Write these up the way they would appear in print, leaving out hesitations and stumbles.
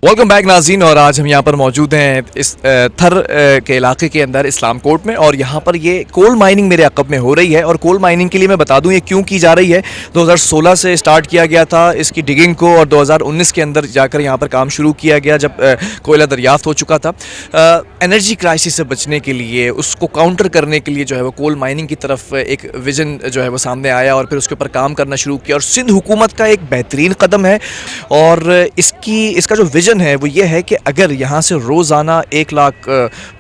Welcome back नाज़रीन। और आज हम यहाँ पर मौजूद हैं इस थर के इलाके के अंदर इस्लाम कोर्ट में, और यहाँ पर ये कोल माइनिंग मेरे अक़ब में हो रही है। और कोल माइनिंग के लिए मैं बता दूँ ये क्यों की जा रही है। 2016 से स्टार्ट किया गया था इसकी डिगिंग को, और 2019 के अंदर जाकर यहाँ पर काम शुरू किया गया जब कोयला दरियाफ्त हो चुका था। एनर्जी क्राइसिस से बचने के लिए, उसको काउंटर करने के लिए जो है वो कोल माइनिंग की तरफ एक विज़न जो है वो सामने आया, और फिर उसके ऊपर काम करना शुरू किया। और सिंध हुकूमत का एक बेहतरीन कदम है, और इसका जो विज़न है वो ये है कि अगर यहाँ से रोज़ाना 1 लाख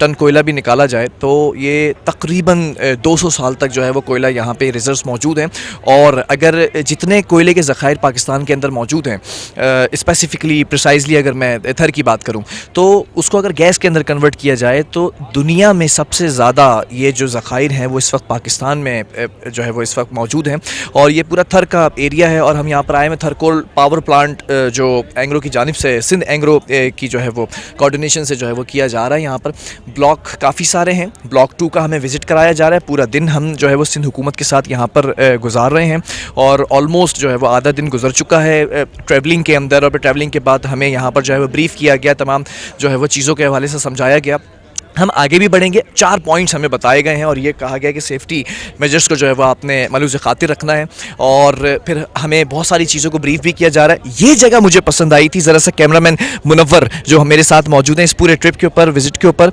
टन कोयला भी निकाला जाए तो ये तकरीबन 200 साल तक जो है वो कोयला यहाँ पे रिजर्व्स मौजूद हैं। और अगर जितने कोयले के ज़खायर पाकिस्तान के अंदर मौजूद हैं, स्पेसिफ़िकली प्रिसाइजली अगर मैं थर की बात करूँ, तो उसको अगर गैस के अंदर कन्वर्ट किया जाए तो दुनिया में सबसे ज़्यादा ये जो ज़खायर हैं वो इस वक्त पाकिस्तान में जो है वो इस वक्त मौजूद हैं। और ये पूरा थर का एरिया है, और हम यहाँ पर आए हैं थर कोल पावर प्लांट जो एंग्रो की जानिब से, सिंध एंग्रो की जो है वो कोऑर्डिनेशन से जो है वो किया जा रहा है। यहाँ पर ब्लॉक काफ़ी सारे हैं। ब्लॉक 2 का हमें विज़िट कराया जा रहा है। पूरा दिन हम जो है वो सिंध हुकूमत के साथ यहाँ पर गुजार रहे हैं, और ऑलमोस्ट जो है वो आधा दिन गुजर चुका है ट्रैवलिंग के अंदर। और फिर ट्रैवलिंग के बाद हमें यहाँ पर जो है वो ब्रीफ़ किया गया, तमाम जो है वो चीज़ों के हवाले से समझाया गया। हम आगे भी बढ़ेंगे। 4 पॉइंट्स हमें बताए गए हैं, और ये कहा गया कि सेफ्टी मेजर्स को जो है वो आपने मलूज़ खातिर रखना है। और फिर हमें बहुत सारी चीज़ों को ब्रीफ भी किया जा रहा है। ये जगह मुझे पसंद आई थी। ज़रा सा कैमरामैन मुनव्वर जो मेरे साथ मौजूद हैं इस पूरे ट्रिप के ऊपर, विज़िट के ऊपर,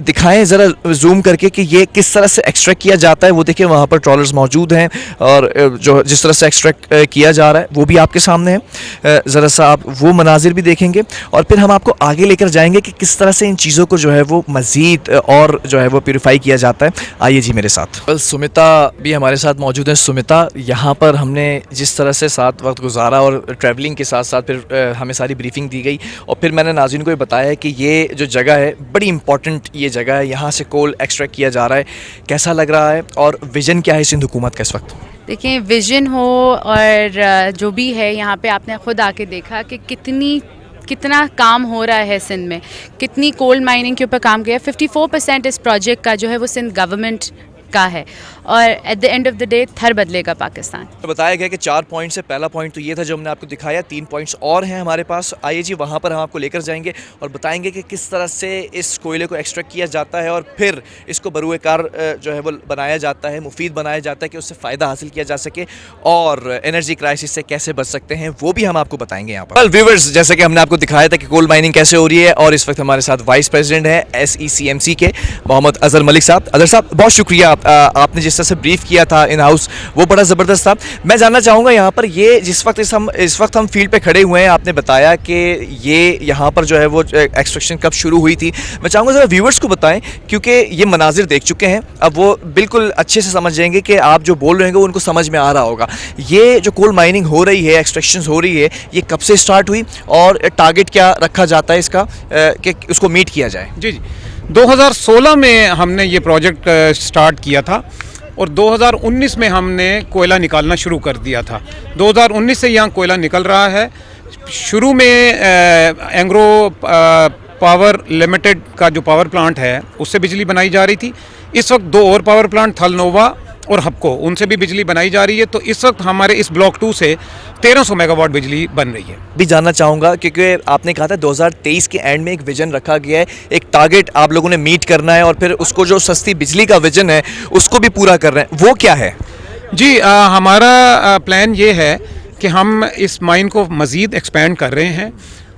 दिखाएं ज़रा जूम करके कि ये किस तरह से एक्सट्रैक्ट किया जाता है। वो देखिए वहाँ पर ट्रॉलर्स मौजूद हैं, और जो जिस तरह से एक्सट्रैक्ट किया जा रहा है वो भी आपके सामने है। ज़रा सा आप वो मनाजिर भी देखेंगे, और फिर हम आपको आगे लेकर जाएंगे कि किस तरह से इन चीज़ों को जो है वो मज़ीद और जो है वो प्यूरिफाई किया जाता है। आइए जी मेरे साथ। बस सुमिता भी हमारे साथ मौजूद है। सुमिता, यहाँ पर हमने जिस तरह से 7 वक्त गुजारा, और ट्रैवलिंग के साथ साथ फिर हमें सारी ब्रीफिंग दी गई, और फिर मैंने नाज़रीन को ये बताया कि ये जो जगह है बड़ी इंपॉर्टेंट ये जगह है, यहाँ से कोल एक्सट्रैक्ट किया जा रहा है। कैसा लग रहा है, और विज़न क्या है सिंध हुकूमत का इस वक्त? देखिए, विज़न हो और जो भी है, यहाँ पे आपने ख़ुद आके देखा कि कितना काम हो रहा है सिंध में, कितनी कोल माइनिंग के ऊपर काम किया। 54% इस प्रोजेक्ट का जो है वो सिंध गवर्नमेंट का है, और at the end of the day थर बदलेगा पाकिस्तान। तो बताया गया कि 4 पॉइंट से पहला पॉइंट तो ये था जो हमने आपको दिखाया। 3 पॉइंट्स और हैं हमारे पास। आइए जी वहाँ पर हम आपको लेकर जाएंगे और बताएंगे कि किस तरह से इस कोयले को एक्सट्रैक्ट किया जाता है, और फिर इसको बरूए कार जो है वो बनाया जाता है, मुफीद बनाया जाता है कि उससे फ़ायदा हासिल किया जा सके, और एनर्जी क्राइसिस से कैसे बच सकते हैं वो भी हम आपको बताएंगे यहाँ पर। व्यूअर्स, जैसे कि हमने आपको दिखाया था कि कोल माइनिंग कैसे हो रही है, और इस वक्त हमारे साथ वाइस प्रेसिडेंट है SECMC के मोहम्मद अज़हर मलिक साहब। अज़हर साहब, बहुत शुक्रिया। आपने जिस तरह से ब्रीफ किया था इन हाउस वो बड़ा ज़बरदस्त था। मैं जानना चाहूँगा यहाँ पर ये इस वक्त हम फील्ड पे खड़े हुए हैं, आपने बताया कि ये यहाँ पर जो है वो एक्सट्रैक्शन कब शुरू हुई थी। मैं चाहूँगा ज़रा व्यूवर्स को बताएं, क्योंकि ये मनाजिर देख चुके हैं, अब वो बिल्कुल अच्छे से समझ जाएंगे कि आप जो बोल रहे हैं वो उनको समझ में आ रहा होगा। ये जो कोल माइनिंग हो रही है, एक्सट्रैक्शन हो रही है, ये कब से स्टार्ट हुई, और टारगेट क्या रखा जाता है इसका कि उसको मीट किया जाए? जी, 2016 में हमने ये प्रोजेक्ट स्टार्ट किया था, और 2019 में हमने कोयला निकालना शुरू कर दिया था। 2019 से यहाँ कोयला निकल रहा है। शुरू में एंग्रो पावर लिमिटेड का जो पावर प्लांट है उससे बिजली बनाई जा रही थी। इस वक्त 2 और पावर प्लांट, थलनोवा और हपको, उनसे भी बिजली बनाई जा रही है। तो इस वक्त हमारे इस ब्लॉक 2 से 1300 मेगावाट बिजली बन रही है। भी जानना चाहूँगा, क्योंकि आपने कहा था 2023 के एंड में एक विजन रखा गया है, एक टारगेट आप लोगों ने मीट करना है, और फिर उसको जो सस्ती बिजली का विजन है उसको भी पूरा कर रहे हैं, वो क्या है? जी, हमारा प्लान ये है कि हम इस माइन को मज़ीद एक्सपेंड कर रहे हैं,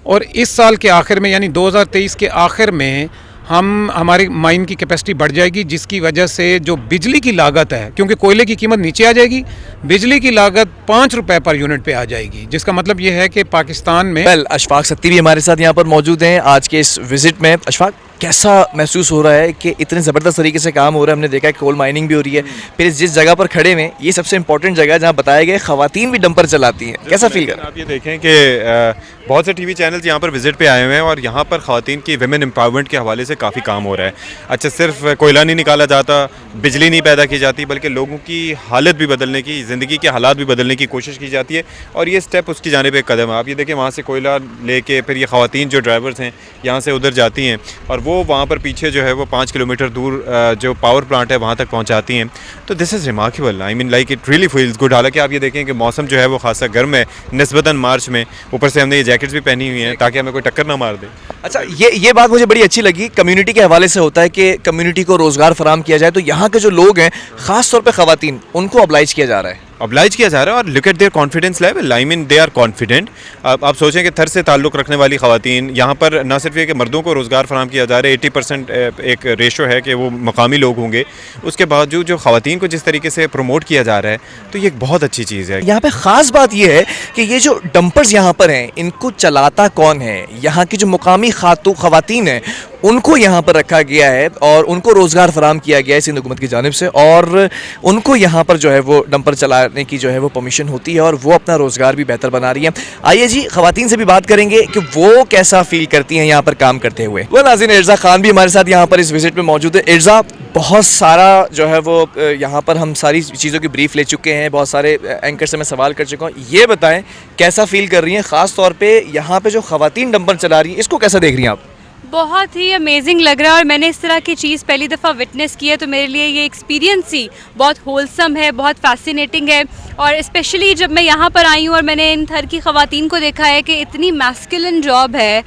और इस साल के आखिर में यानी 2023 के आखिर में हमारी माइन की कैपेसिटी बढ़ जाएगी, जिसकी वजह से जो बिजली की लागत है, क्योंकि कोयले की कीमत नीचे आ जाएगी, बिजली की लागत 5 रुपये पर यूनिट पे आ जाएगी, जिसका मतलब ये है कि पाकिस्तान में। अशफाक सत्ती भी हमारे साथ यहाँ पर मौजूद हैं आज के इस विजिट में। अशफाक, कैसा महसूस हो रहा है कि इतने ज़बरदस्त तरीके से काम हो रहा है? हमने देखा है कोल माइनिंग भी हो रही है, फिर जिस जगह पर खड़े में ये सबसे इंपॉर्टेंट जगह है जहाँ बताया गया ख़वातीन भी डंपर चलाती हैं, कैसा फील कर? आप ये देखें कि बहुत से टीवी चैनल्स यहाँ पर विजिट पे आए हुए हैं, और यहाँ पर ख़वातीन की विमेन एम्पावरमेंट के हवाले से काफ़ी काम हो रहा है। अच्छा, सिर्फ कोयला नहीं निकाला जाता, बिजली नहीं पैदा की जाती, बल्कि लोगों की हालत भी बदलने की, ज़िंदगी के हालात भी बदलने की कोशिश की जाती है, और ये स्टेप उसकी जानिब एक कदम है। आप ये देखें, वहाँ से कोयला लेके फिर ये ख़वातीन जो ड्राइवर्स हैं यहाँ से उधर जाती हैं, और वो वहाँ पर पीछे जो है वो 5 किलोमीटर दूर जो पावर प्लांट है वहाँ तक पहुँचाती हैं। तो this is remarkable, I mean like it really feels good. हालांकि आप ये देखें कि मौसम जो है वो खासा गर्म है निस्बतन मार्च में, ऊपर से हमने ये जैकेट्स भी पहनी हुई हैं ताकि हमें कोई टक्कर ना मार दे। अच्छा, ये बात मुझे बड़ी अच्छी लगी। कम्युनिटी के हवाले से होता है कि कम्युनिटी को रोज़गार फराम किया जाए, तो यहाँ के जो लोग हैं ख़ास तौर पे ख़वातीन, उनको ऑब्लाइज किया जा रहा है। ऑब्लाइज किया जा रहा है और look at their confidence level, I mean they are confident. आप सोचें कि थर से ताल्लुक़ रखने वाली ख़वातीन यहाँ पर ना सिर्फ ये कि मर्दों को रोज़गार फराम किया जा रहा है, 80% एक रेशो है कि वो मकामी लोग होंगे, उसके बावजूद जो ख़वातीन को जिस तरीके से प्रमोट किया जा रहा है, तो ये एक बहुत अच्छी चीज़ है। यहाँ पे ख़ास बात ये है कि ये जो डंपर्स यहाँ पर हैं, इनको चलाता कौन है? यहाँ की जो मुकामी ख़वातीन हैं उनको यहाँ पर रखा गया है और उनको रोज़गार फराम किया गया है सिंध हुकूमत की जानिब से, और उनको यहाँ पर जो है वो डंपर चलाने की जो है वो परमिशन होती है और वो अपना रोज़गार भी बेहतर बना रही है। आइए जी, ख़वातीन से भी बात करेंगे कि वो कैसा फील करती हैं यहाँ पर काम करते हुए। वो नाज़रीन, इर्ज़ा खान भी हमारे साथ यहाँ पर इस विज़िट में मौजूद है। इर्ज़ा, बहुत सारा जो है वो यहाँ पर हम सारी चीज़ों की ब्रीफ ले चुके हैं, बहुत सारे एंकर से मैं सवाल कर चुका हूँ। ये बताएं कैसा फील कर रही हैं, ख़ास तौर पे यहाँ पे जो ख़वातीन डंपर चला रही हैं, इसको कैसा देख रही हैं आप? बहुत ही अमेजिंग लग रहा है और मैंने इस तरह की चीज़ पहली दफ़ा विटनेस की है, तो मेरे लिए ये एक्सपीरियंस ही बहुत होलसम है, बहुत फैसिनेटिंग है। और स्पेशली जब मैं यहाँ पर आई हूँ और मैंने इन थर की ख़वातीन को देखा है कि इतनी मैस्कुलिन जॉब है,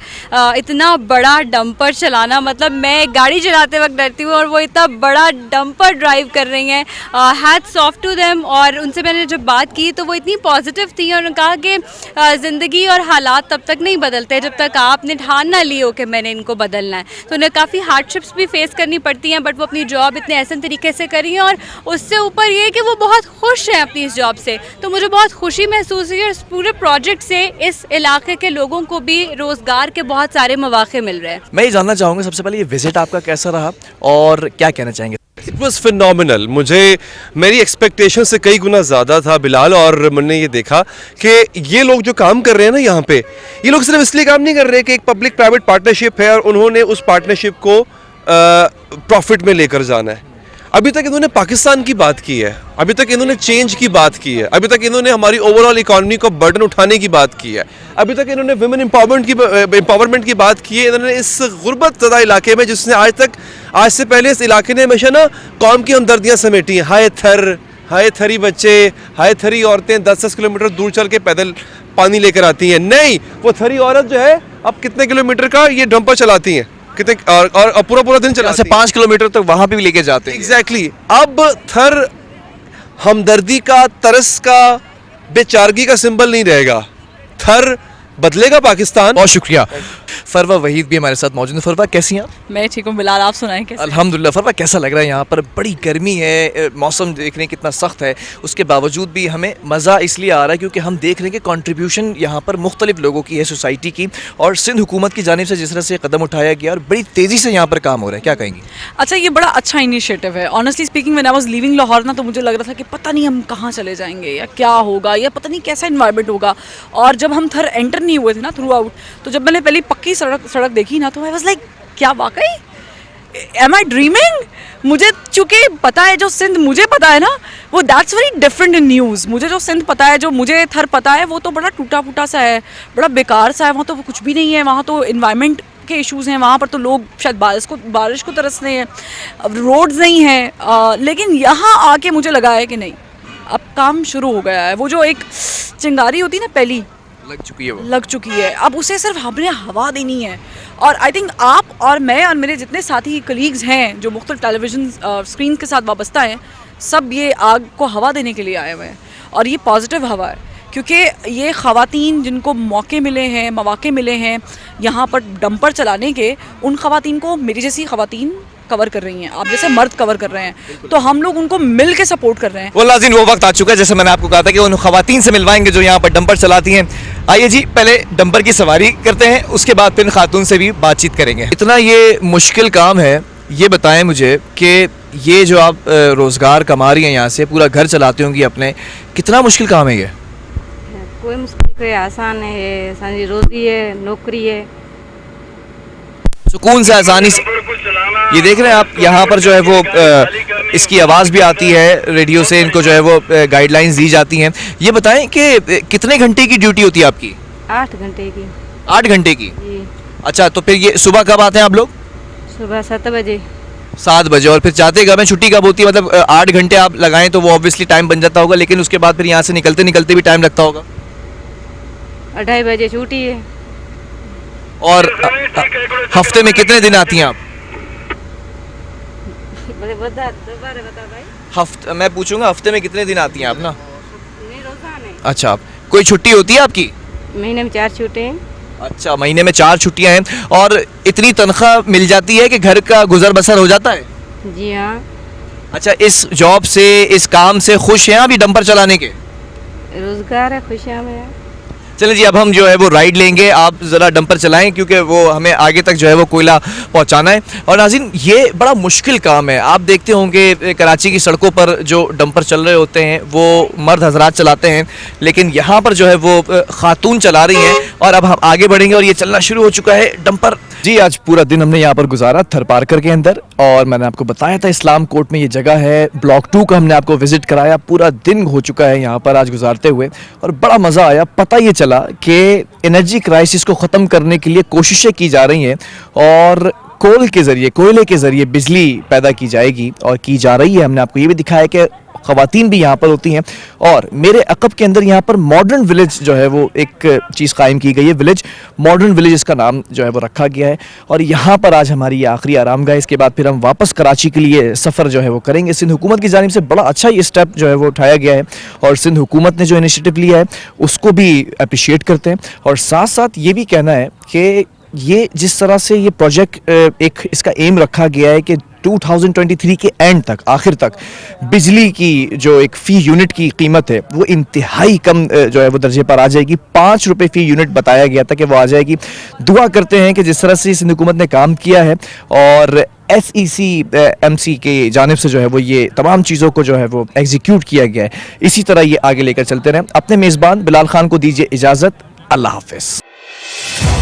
इतना बड़ा डंपर चलाना, मतलब मैं गाड़ी चलाते वक्त डरती हूँ और वो इतना बड़ा डंपर ड्राइव कर रही हैं। Hats off to them. और उनसे मैंने जब बात की तो वो इतनी पॉजिटिव थी और उन्होंने कहा कि ज़िंदगी और हालात तब तक नहीं बदलते जब तक आपने ठान ना ली हो कि मैंने इनको बदलना है। तो उन्हें काफ़ी हार्डशिप्स भी फेस करनी पड़ती हैं, बट वो अपनी जॉब इतने ऐसे तरीके से करी हैं और उससे ऊपर ये कि वो बहुत खुश हैं अपनी इस जॉब से। तो मुझे बहुत खुशी महसूस हुई और इस पूरे प्रोजेक्ट से इस इलाके के लोगों को भी रोज़गार के बहुत सारे मौके मिल रहे हैं। मैं ये जानना चाहूँगा सबसे पहले, ये विज़िट आपका कैसा रहा और क्या कहना चाहेंगे? It was phenomenal. मुझे मेरी एक्सपेक्टेशन से कई गुना ज़्यादा था बिलाल, और मैंने ये देखा कि ये लोग जो काम कर रहे हैं ना यहाँ पे, ये लोग सिर्फ इसलिए काम नहीं कर रहे कि एक पब्लिक प्राइवेट पार्टनरशिप है और उन्होंने उस पार्टनरशिप को प्रॉफिट में लेकर जाना है। अभी तक इन्होंने पाकिस्तान की बात की है, अभी तक इन्होंने चेंज की बात की है, अभी तक इन्होंने हमारी ओवरऑल इकॉनमी को बर्डन उठाने की बात की है, अभी तक इन्होंने वुमेन एम्पावरमेंट की बात की है। इन्होंने इस गुर्बत ज़दा इलाके में, जिसने आज से पहले इस इलाके ने हमेशा ना कौम की हमदर्दियाँ समेटी हैं। हाय थरी बच्चे, हाय थरी औरतें 10-10 किलोमीटर दूर चल के पैदल पानी लेकर आती हैं। नहीं, वो थरी औरत जो है अब कितने किलोमीटर का ये डंपर चलाती हैं, कितने और पूरा दिन चलाती हैं, 5 किलोमीटर तक वहाँ पे भी लेके जाते हैं। एग्जैक्टली। अब थर हमदर्दी का, तरस का, बेचारगी का सिंबल नहीं रहेगा, थर बदलेगा पाकिस्तान। बहुत शुक्रिया। फरवा वहीद भी हमारे साथ मौजूद है। फरवा, कैसी हैं आप? मैं ठीक हूँ बिलाल, आप सुनाएं कैसे? अल्हम्दुलिल्लाह। फरवा, कैसा लग रहा है यहाँ पर? बड़ी गर्मी है, मौसम देखने कितना सख्त है, उसके बावजूद भी हमें मज़ा इसलिए आ रहा है क्योंकि हम देख रहे हैं कि कंट्रीब्यूशन यहाँ पर मुख्तलिफ लोगों की है, सोसाइटी की, और सिंध हुकूमत की जानिब से जिस तरह से कदम उठाया गया और बड़ी तेज़ी से यहाँ पर काम हो रहा है, क्या कहेंगी? अच्छा, ये बड़ा अच्छा इनिशिएटिव है। Honestly speaking, when I was leaving Lahore ना, तो मुझे लग रहा था कि पता नहीं हम कहाँ चले जाएंगे या क्या होगा, या पता नहीं कैसा इन्वायरमेंट होगा। और जब हम थर एंटर नहीं हुए थे ना थ्रू आउट, तो जब मैंने पहली पक्की सड़क देखी ना, तो आई वाज लाइक, क्या वाकई एम आई ड्रीमिंग? मुझे चूँकि पता है, जो सिंध मुझे पता है ना, वो that's very different in news. मुझे जो सिंध पता है, जो मुझे थर पता है, वो तो बड़ा टूटा फूटा सा है, बड़ा बेकार सा है। वहाँ तो कुछ भी नहीं है, वहाँ तो इन्वायरमेंट के इश्यूज़ हैं, वहाँ पर तो लोग शायद बारिश को तरसने हैं, रोड्स नहीं हैं। लेकिन यहाँ आके मुझे लगा है कि नहीं, अब काम शुरू हो गया है। वो जो एक चिंगारी होती है ना, पहली लग चुकी है, अब उसे सिर्फ हमने हवा देनी है। और आई थिंक आप और मैं और मेरे जितने साथी कलीग्स हैं जो मुख्तलिफ टेलीविज़न स्क्रीन के साथ वाबस्ता हैं, सब ये आग को हवा देने के लिए आए हुए हैं। और ये पॉजिटिव हवा है, क्योंकि ये ख़वातीन जिनको मौके मिले हैं यहाँ पर डंपर चलाने के, उन ख़वातीन को मेरी जैसी ख़वातीन कवर कर रही हैं, आप जैसे मर्द कवर कर रहे हैं, तो हम लोग उनको मिल के सपोर्ट कर रहे हैं। वो नाज़रीन, वो वक्त आ चुका है जैसे मैंने आपको कहा था कि उन ख़वातीन से मिलवाएंगे जो यहाँ पर डंपर चलाती हैं। आइए जी, पहले डंपर की सवारी करते हैं, उसके बाद फिर खातून से भी बातचीत करेंगे। इतना ये मुश्किल काम है, ये बताएं मुझे कि ये जो आप रोज़गार कमा रही हैं यहाँ से, पूरा घर चलाती होंगी अपने, कितना मुश्किल काम है ये? कोई मुश्किल, कोई आसान है, सारी रोजी है, नौकरी है, सुकून से, आसानी से। ये देख रहे हैं आप, यहाँ पर जो है वो इसकी आवाज़ भी आती है रेडियो से, इनको जो है वो गाइडलाइंस दी जाती हैं। ये बताएं कि कितने घंटे की ड्यूटी होती है आपकी? 8 घंटे की। 8 घंटे की? जी। अच्छा, तो फिर ये सुबह कब आते हैं आप लोग? सुबह 7 बजे। 7 बजे। और फिर जाते कब हैं, छुट्टी कब होती है? मतलब 8 घंटे आप लगाएं तो वो ऑब्वियसली टाइम बन जाता होगा, लेकिन उसके बाद फिर यहाँ से निकलते निकलते भी टाइम लगता होगा। 2:30 बजे छुट्टी है। और हफ्ते में कितने दिन आती हैं आप? बता भाई। मैं पूछूंगा हफ्ते में कितने दिन आती हैं आप ना? नहीं, रोजाना। अच्छा, कोई छुट्टी होती है आपकी? महीने में 4 छुट्टी हैं। अच्छा, महीने में 4 छुट्टियां हैं। और इतनी तनख्वाह मिल जाती है कि घर का गुजर बसर हो जाता है? जी हाँ। अच्छा, इस जॉब से, इस काम से खुश हैं अभी डंपर चलाने के? रोजगार है, खुशियाँ में है। चलिए जी, अब हम जो है वो राइड लेंगे, आप ज़रा डंपर चलाएं क्योंकि वो हमें आगे तक जो है वो कोयला पहुंचाना है। और नाज़रीन, ये बड़ा मुश्किल काम है। आप देखते होंगे कराची की सड़कों पर जो डंपर चल रहे होते हैं वो मर्द हजरात चलाते हैं, लेकिन यहाँ पर जो है वो खातून चला रही हैं। और अब हम आगे बढ़ेंगे और ये चलना शुरू हो चुका है डंपर। जी, आज पूरा दिन हमने यहाँ पर गुजारा थर पार्कर के अंदर, और मैंने आपको बताया था इस्लाम कोर्ट में ये जगह है। ब्लॉक 2 का हमने आपको विजिट कराया। पूरा दिन हो चुका है यहाँ पर आज गुजारते हुए, और बड़ा मज़ा आया। पता ये चला कि एनर्जी क्राइसिस को ख़त्म करने के लिए कोशिशें की जा रही हैं, और कोल के ज़रिए, कोयले के ज़रिए बिजली पैदा की जाएगी और की जा रही है। हमने आपको ये भी दिखाया कि ख़वातीन भी यहाँ पर होती हैं। और मेरे अक़ब के अंदर यहाँ पर मॉडर्न विलेज जो है वो एक चीज़ कायम की गई है। विलेज, मॉडर्न विलेज इसका नाम जो है वो रखा गया है। और यहाँ पर आज हमारी ये आखिरी आरामगाह है। इसके बाद फिर हम वापस कराची के लिए सफ़र जो है वो करेंगे। सिंध हुकूमत की जानिब से बड़ा अच्छा ये स्टेप जो है वो उठाया गया है, और सिंध हुकूमत ने जो इनिशिएटिव लिया है उसको भी अप्रिशिएट करते हैं। और साथ साथ ये भी कहना है कि ये जिस तरह से ये प्रोजेक्ट एक इसका एम रखा गया है कि 2023 के एंड तक, आखिर तक बिजली की जो एक फ़ी यूनिट की कीमत है वो इंतहाई कम जो है वो दर्जे पर आ जाएगी। 5 रुपये फ़ी यूनिट बताया गया था कि वो आ जाएगी। दुआ करते हैं कि जिस तरह से सिंध हुकूमत ने काम किया है और SEC के जानिब से जो है वो ये तमाम चीज़ों को जो है वो एग्जीक्यूट किया गया है, इसी तरह ये आगे लेकर चलते रहें। अपने मेज़बान बिलाल खान को दीजिए इजाज़त। अल्लाह हाफ़िज़।